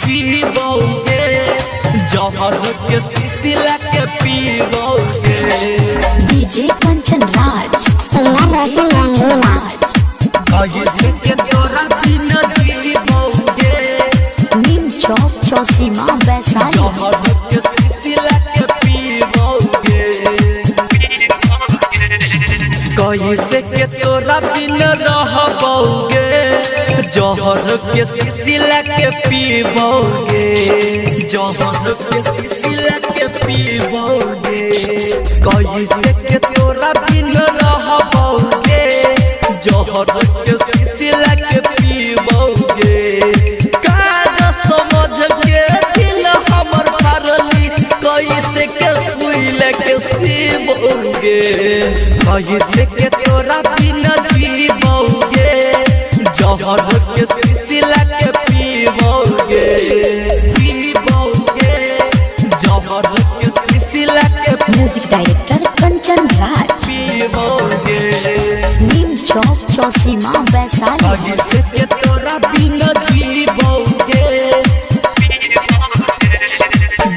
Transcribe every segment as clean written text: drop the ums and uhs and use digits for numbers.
जीवोगे, जहर के सिलसिला के पीवोगे। डीजे कंचन राज कैसे के तोरा बिना जीवोगे, नीम चौक चौसीमा वैशाली। जहर के सिलसिला के पीवोगे। कैसे के तोरा बिना रहबोगे, जहर के सिलसिला के पीवोगे, जहर के सिलसिला के पीवोगे। कैसे के तोरा बिना रहबोगे, जहर के सिलसिला के पीवोगे। कागा समझ के दिल हमर भरली, कैसे के सुई लेके सीबोगे। कैसे के तोरा बिना जीवोगे, जहर के सिलसिला के पीवोगे। जीवोगे, जहर के सिलसिला के म्यूजिक डायरेक्टर कंचन राज पीवोगे। नीम चौक चौसीमा वैशाली। कैसे के तोरा बिना जीवोगे,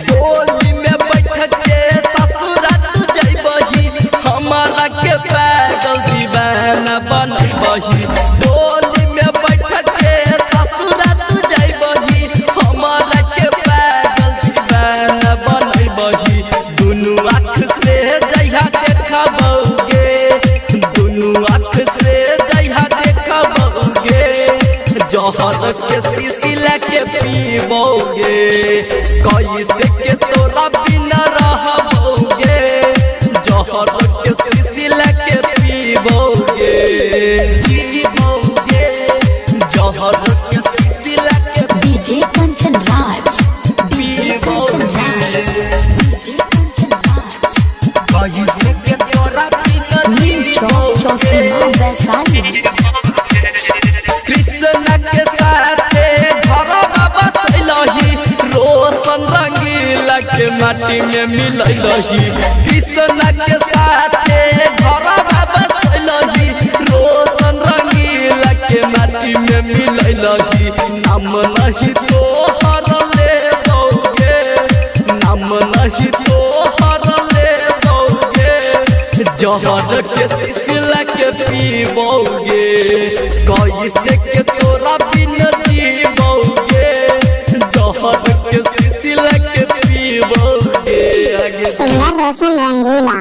डोली में बैठ के ससुरा तू जइबही, हमारा के पागल दीवाना बनबही। डोली में बैठ के ससुरा तू जइबही, हमारा के पागल दीवाना बनबही। दुनू आँख से जइहा देखबोगे, दुनू आँख से जइहा देखबोगे। जहर के सिलसिला के पीवोगे। कैसे के तोरा बिना रहबोगे, जहर के सिलसिला के पीवोगे। जीवोगे, जहर के सिलसिला के डीजे कंचन राज पीवोगे। डीजे कंचन राज कैसे के तोरा बिना नीम चौक चौसीमा वैशाली। कृष्ण के साथे घर बाबा चलही, रोशन रंगीला के माटी में मिलही। कृष्ण के साथे घर बाबा चलही, रोशन रंगीला के माटी में मिलही। नाम नहीं तो हर लेबोगे, नाम नहीं तो हर लेबोगे। जहर के सिलसिला के पीवोगे। कैसे के तोरा बिना जीवोगे, जहर के सिलसिला के पीवोगे। सिंगर रोशन रंगीला।